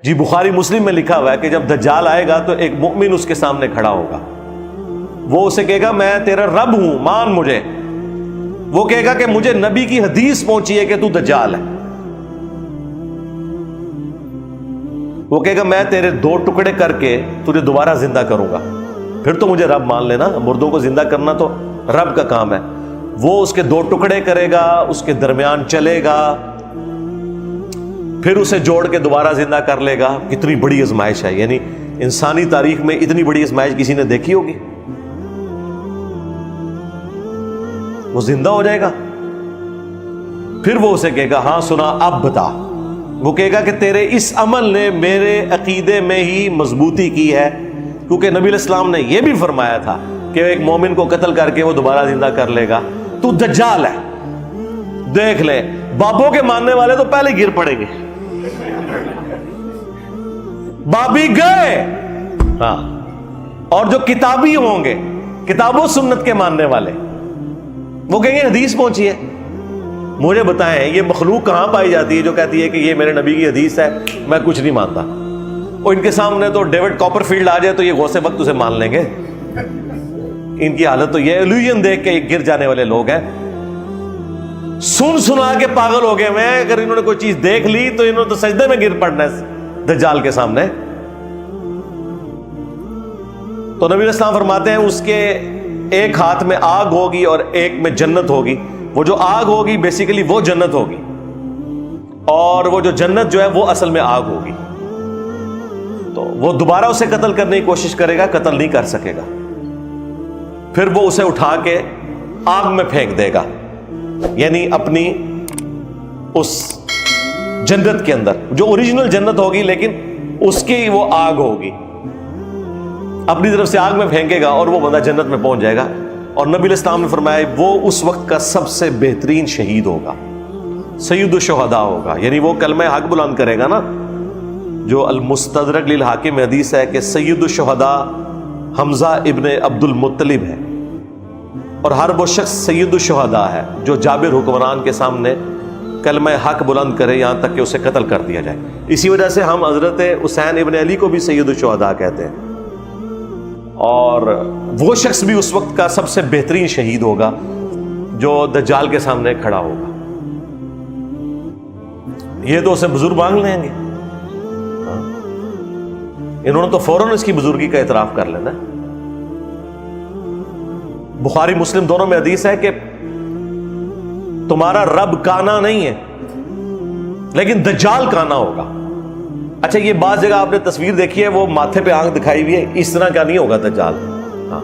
جی بخاری مسلم میں لکھا ہوا ہے کہ جب دجال آئے گا تو ایک مومن اس کے سامنے کھڑا ہوگا، وہ اسے کہے گا میں تیرا رب ہوں مان مجھے، وہ کہے گا کہ مجھے نبی کی حدیث پہنچی ہے کہ تو دجال ہے، وہ کہے گا میں تیرے 2 ٹکڑے کر کے تجھے دوبارہ زندہ کروں گا، پھر تو مجھے رب مان لینا، مردوں کو زندہ کرنا تو رب کا کام ہے۔ وہ اس کے 2 ٹکڑے کرے گا، اس کے درمیان چلے گا، پھر اسے جوڑ کے دوبارہ زندہ کر لے گا۔ کتنی بڑی آزمائش ہے، یعنی انسانی تاریخ میں اتنی بڑی آزمائش کسی نے دیکھی ہوگی؟ وہ زندہ ہو جائے گا، پھر وہ اسے کہے گا ہاں سنا اب بتا، وہ کہے گا کہ تیرے اس عمل نے میرے عقیدے میں ہی مضبوطی کی ہے، کیونکہ نبی علیہ السلام نے یہ بھی فرمایا تھا کہ ایک مومن کو قتل کر کے وہ دوبارہ زندہ کر لے گا، تو دجال ہے۔ دیکھ لے بابوں کے ماننے والے تو پہلے گر پڑیں گے، بابی گئے، ہاں، اور جو کتابی ہوں گے، کتاب و سنت کے ماننے والے، وہ کہیں گے حدیث پہنچی ہے۔ مجھے بتائیں یہ مخلوق کہاں پائی جاتی ہے جو کہتی ہے کہ یہ میرے نبی کی حدیث ہے، میں کچھ نہیں مانتا؟ اور ان کے سامنے تو ڈیوڈ کاپر فیلڈ آ جائے تو یہ غوث وقت اسے مان لیں گے۔ ان کی حالت تو یہ ایلوژن دیکھ کے گر جانے والے لوگ ہیں، سن سنا کے پاگل ہو گئے ہیں۔ اگر انہوں نے کوئی چیز دیکھ لی تو انہوں نے تو سجدے میں گر پڑنا ہے دجال کے سامنے۔ تو نبی علیہ السلام فرماتے ہیں اس کے ایک ہاتھ میں آگ ہوگی اور ایک میں جنت ہوگی، وہ جو آگ ہوگی بیسیکلی وہ جنت ہوگی، اور وہ جو جنت جو ہے وہ اصل میں آگ ہوگی۔ تو وہ دوبارہ اسے قتل کرنے کی کوشش کرے گا، قتل نہیں کر سکے گا، پھر وہ اسے اٹھا کے آگ میں پھینک دے گا، یعنی اپنی اس جنت کے اندر جو اوریجنل جنت ہوگی لیکن اس کی وہ آگ ہوگی، اپنی طرف سے آگ میں پھینکے گا اور وہ بندہ جنت میں پہنچ جائے گا۔ اور نبی علیہ السلام نے فرمایا وہ اس وقت کا سب سے بہترین شہید ہوگا، سید الشہداء ہوگا، یعنی وہ کلمہ حق بلند کرے گا نا، جو المستدرک للحاکم حدیث ہے کہ سید الشہداء حمزہ ابن عبد المطلب ہے، اور ہر وہ شخص سید الشہداء ہے جو جابر حکمران کے سامنے کلمہ حق بلند کرے یہاں تک کہ اسے قتل کر دیا جائے۔ اسی وجہ سے ہم حضرت حسین ابن علی کو بھی سید الشہداء کہتے ہیں، اور وہ شخص بھی اس وقت کا سب سے بہترین شہید ہوگا جو دجال کے سامنے کھڑا ہوگا۔ یہ تو اسے بزرگ مانگ لیں گے، انہوں نے تو فوراً اس کی بزرگی کا اعتراف کر لینا۔ بخاری مسلم دونوں میں حدیث ہے کہ تمہارا رب کانا نہیں ہے لیکن دجال کانا ہوگا۔ اچھا یہ بعض جگہ آپ نے تصویر دیکھی ہے وہ ماتھے پہ آنکھ دکھائی ہوئی ہے، اس طرح کا نہیں ہوگا دجال۔ ہاں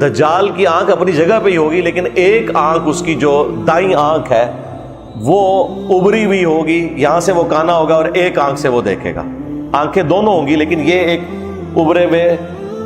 دجال کی آنکھ اپنی جگہ پہ ہی ہوگی لیکن ایک آنکھ اس کی جو دائیں آنکھ ہے وہ ابری ہوئی ہوگی، یہاں سے وہ کانا ہوگا اور ایک آنکھ سے وہ دیکھے گا۔ آنکھیں دونوں ہوں گی لیکن یہ ایک ابرے ہوئے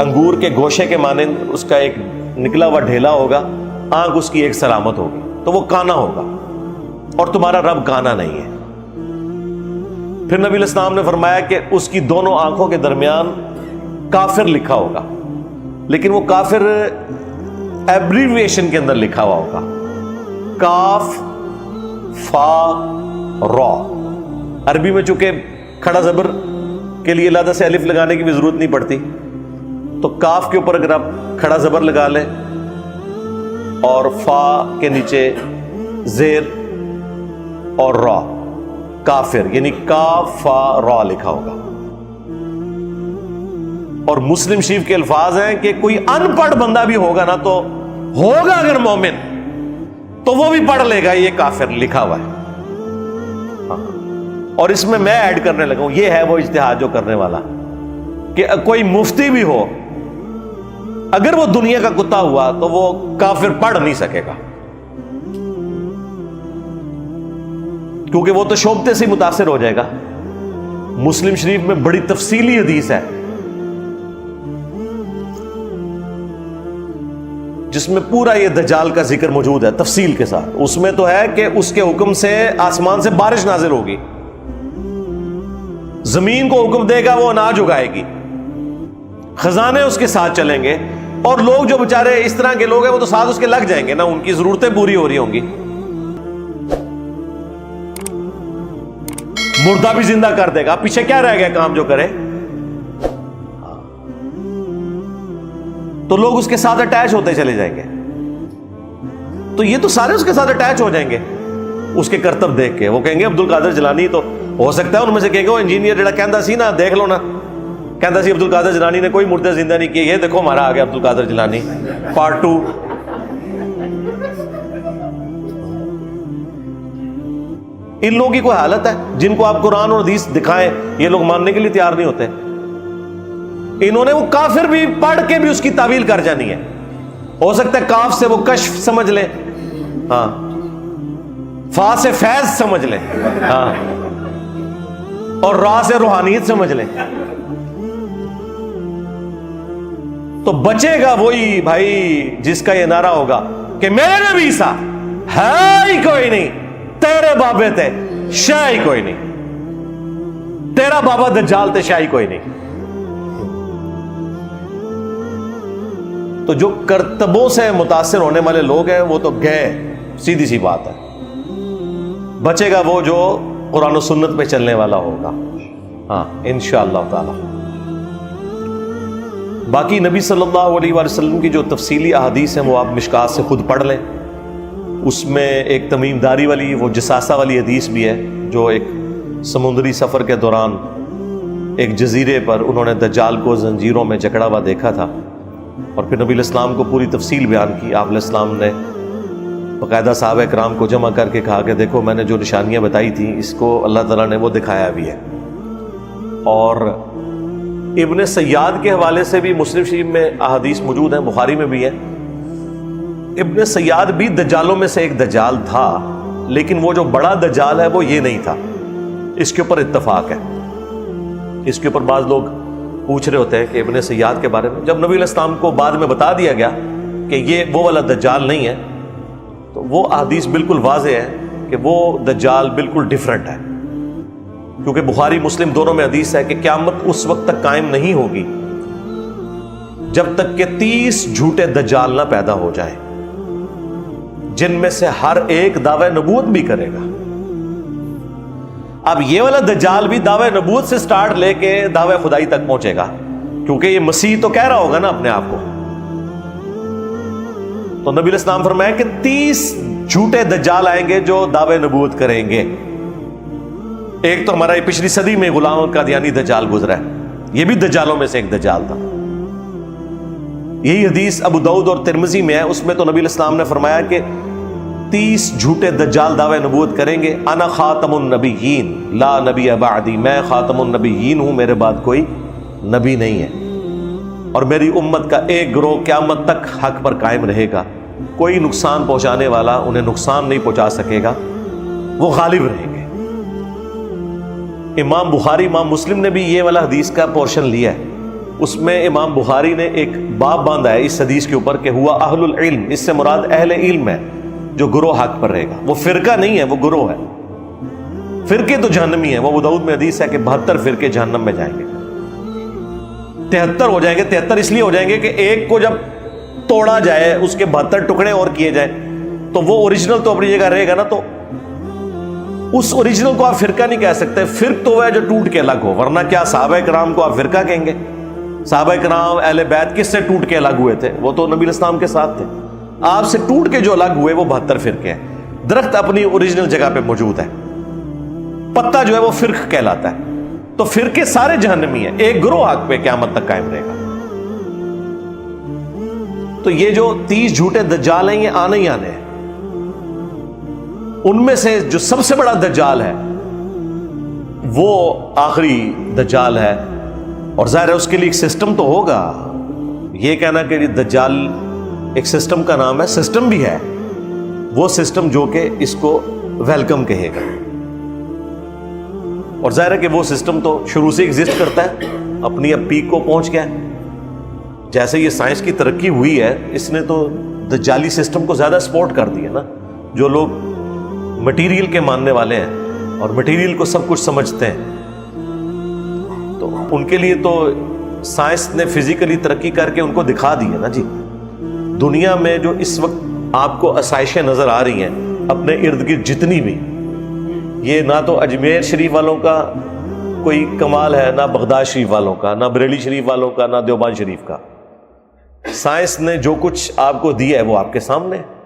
انگور کے گوشے کے مانند اس کا ایک نکلا ہوا ڈھیلا ہوگا، آنکھ اس کی ایک سلامت ہوگی، تو وہ کانا ہوگا، اور تمہارا رب کانا نہیں ہے۔ پھر نبی علیہ السلام نے فرمایا کہ اس کی دونوں آنکھوں کے درمیان کافر لکھا ہوگا، لیکن وہ کافر ایبریویشن کے اندر لکھا ہوا ہوگا، کاف فا را۔ عربی میں چونکہ کھڑا زبر کے لیے علیحدہ سے الف لگانے کی بھی ضرورت نہیں پڑتی، تو کاف کے اوپر اگر آپ کھڑا زبر لگا لیں اور فا کے نیچے زیر اور را، کافر، یعنی کاف فا را لکھا ہوگا۔ اور مسلم شریف کے الفاظ ہیں کہ کوئی ان پڑھ بندہ بھی ہوگا نا تو ہوگا اگر مومن تو وہ بھی پڑھ لے گا یہ کافر لکھا ہوا ہے۔ اور اس میں ایڈ کرنے لگا ہوں، یہ ہے وہ اجتہاد جو کرنے والا کہ کوئی مفتی بھی ہو اگر وہ دنیا کا کتا ہوا تو وہ کافر پڑھ نہیں سکے گا، کیونکہ وہ تو شوبتے سے متاثر ہو جائے گا۔ مسلم شریف میں بڑی تفصیلی حدیث ہے جس میں پورا یہ دجال کا ذکر موجود ہے تفصیل کے ساتھ۔ اس میں تو ہے کہ اس کے حکم سے آسمان سے بارش نازل ہوگی، زمین کو حکم دے گا وہ اناج اگائے گی، خزانے اس کے ساتھ چلیں گے، اور لوگ جو بےچارے اس طرح کے لوگ ہیں وہ تو ساتھ اس کے لگ جائیں گے نا، ان کی ضرورتیں پوری ہو رہی ہوں گی۔ مردہ بھی زندہ کر دے گا. پیچھے کیا رہ گیا کام جو کرے؟ تو لوگ اس کے ساتھ اٹیچ ہوتے چلے جائیں گے. تو یہ تو سارے اس کے ساتھ اٹیچ ہو جائیں گے اس کے کرتب دیکھ کے. وہ کہیں گے عبد القادر جیلانی تو ہو سکتا ہے ان میں سے کہیں گے وہ انجینئر جڑا کہندا سی نا, دیکھ لو نا, کہندا سی عبد القادر جیلانی نے کوئی مردے زندہ نہیں کیے, یہ دیکھو ہمارا آ گیا عبد القادر جیلانی پارٹ 2. ان لوگوں کی کوئی حالت ہے جن کو آپ قرآن اور حدیث دکھائیں یہ لوگ ماننے کے لیے تیار نہیں ہوتے. انہوں نے وہ کافر بھی پڑھ کے بھی اس کی تعویل کر جانی ہے. ہو سکتا ہے کاف سے وہ کشف سمجھ لیں, ہاں, فا سے فیض سمجھ لیں, ہاں, اور را سے روحانیت سمجھ لیں. تو بچے گا وہی بھائی جس کا یہ نعرہ ہوگا کہ میرے نبی سا ہے ہی کوئی نہیں, تیرے بابے تے شاہ ہی کوئی نہیں, تیرا بابا دجال تے شاہ ہی کوئی نہیں. تو جو کرتبوں سے متاثر ہونے والے لوگ ہیں وہ تو گئے, سیدھی سی بات ہے. بچے گا وہ جو قرآن و سنت پہ چلنے والا ہوگا, ہاں انشاءاللہ تعالی. باقی نبی صلی اللہ علیہ وآلہ وسلم کی جو تفصیلی احادیث ہیں وہ آپ مشکات سے خود پڑھ لیں. اس میں ایک تمیم داری والی وہ جساسہ والی حدیث بھی ہے جو ایک سمندری سفر کے دوران ایک جزیرے پر انہوں نے دجال کو زنجیروں میں جکڑا ہوا دیکھا تھا, اور پھر نبی علیہ السلام کو پوری تفصیل بیان کی. آپ علیہ السلام نے باقاعدہ صحابہ کرام کو جمع کر کے کہا کہ دیکھو میں نے جو نشانیاں بتائی تھیں اس کو اللہ تعالیٰ نے وہ دکھایا بھی ہے. اور ابن سیاد کے حوالے سے بھی مسلم شریف میں احادیث موجود ہیں, بخاری میں بھی ہے. ابن سیاد بھی دجالوں میں سے ایک دجال تھا, لیکن وہ جو بڑا دجال ہے وہ یہ نہیں تھا. اس کے اوپر اتفاق ہے. اس کے اوپر بعض لوگ پوچھ رہے ہوتے ہیں کہ ابن سیاد کے بارے میں, جب نبی علیہ السلام کو بعد میں بتا دیا گیا کہ یہ وہ والا دجال نہیں ہے, تو وہ احادیث بالکل واضح ہے کہ وہ دجال بالکل ڈیفرنٹ ہے. کیونکہ بخاری مسلم دونوں میں حدیث ہے کہ قیامت اس وقت تک قائم نہیں ہوگی جب تک کہ 30 جھوٹے دجال نہ پیدا ہو جائیں, جن میں سے ہر ایک دعوی نبوت بھی کرے گا. اب یہ والا دجال بھی دعوی نبوت سے سٹارٹ لے کے دعوی خدائی تک پہنچے گا, کیونکہ یہ مسیح تو کہہ رہا ہوگا نا اپنے آپ کو. تو نبی علیہ السلام فرمایا کہ 30 جھوٹے دجال آئیں گے جو دعوی نبوت کریں گے. ایک تو ہمارا یہ پچھلی صدی میں غلام القادیانی دجال گزرا ہے, یہ بھی دجالوں میں سے ایک دجال تھا. یہی حدیث ابو داؤد اور ترمذی میں ہے. اس میں تو نبی علیہ السلام نے فرمایا کہ 30 جھوٹے دجال دعوی نبوت کریں گے. انا خاتم النبیین لا نبی بعدی, میں خاتم النبیین ہوں, میرے بعد کوئی نبی نہیں ہے. اور میری امت کا ایک گروہ قیامت تک حق پر قائم رہے گا, کوئی نقصان پہنچانے والا انہیں نقصان نہیں پہنچا سکے گا, وہ غالب رہیں گے. امام بخاری امام مسلم نے بھی یہ والا حدیث کا پورشن لیا ہے. اس میں امام بخاری نے ایک باب باندھا ہے اس حدیث کے اوپر کہ ہوا اہل العلم, اس سے مراد اہل علم ہے جو گروہ حق پر رہے گا. وہ فرقہ نہیں ہے, وہ گروہ ہے. فرقے تو جہنمی ہیں. وہ ابو داؤد میں حدیث ہے کہ 72 فرقے جہنم میں جائیں گے. 73 ہو جائیں گے. 73 اس لیے ہو جائیں گے کہ ایک کو جب توڑا جائے, اس کے 72 ٹکڑے اور کیے جائیں, تو وہ اوریجنل تو اپنی جگہ رہے گا نا. تو اس اوریجنل کو آپ فرقہ نہیں کہہ سکتے. فرق تو وہ ہے جو ٹوٹ کے الگ ہو, ورنہ کیا صحابہ کرام کو آپ فرقہ کہیں گے؟ صحابہ کرام اہل بیت کس سے ٹوٹ کے الگ ہوئے تھے؟ وہ تو نبی علیہ السلام کے ساتھ تھے. آپ سے ٹوٹ کے جو الگ ہوئے وہ 72 فرقے ہیں. درخت اپنی اوریجنل جگہ پہ موجود ہے, پتا جو ہے وہ فرق کہلاتا ہے. تو فرقے سارے جہنمی ہیں, ایک گروہ حق پہ قیامت تک قائم رہے گا. تو یہ جو 30 جھوٹے دجال ہیں یہ آنے ہی آنے ہیں. ان میں سے جو سب سے بڑا دجال ہے وہ آخری دجال ہے, اور ظاہر ہے اس کے لیے ایک سسٹم تو ہوگا. یہ کہنا کہ دجال ایک سسٹم کا نام ہے, سسٹم بھی ہے. وہ سسٹم جو کہ اس کو ویلکم کہے گا, اور ظاہر ہے کہ وہ سسٹم تو شروع سے ایگزسٹ کرتا ہے, اپنی اب پیک کو پہنچ گیا ہے. جیسے یہ سائنس کی ترقی ہوئی ہے, اس نے تو دجالی سسٹم کو زیادہ سپورٹ کر دیا نا. جو لوگ مٹیریل کے ماننے والے ہیں اور مٹیریل کو سب کچھ سمجھتے ہیں, تو ان کے لیے تو سائنس نے فزیکلی ترقی کر کے ان کو دکھا دی ہے نا جی. دنیا میں جو اس وقت آپ کو آسائشیں نظر آ رہی ہیں اپنے ارد گرد جتنی بھی, یہ نہ تو اجمیر شریف والوں کا کوئی کمال ہے، نہ بغداد شریف والوں کا، نہ بریلی شریف والوں کا، نہ دیوبند شریف کا۔ سائنس نے جو کچھ آپ کو دیا ہے وہ آپ کے سامنے ہے۔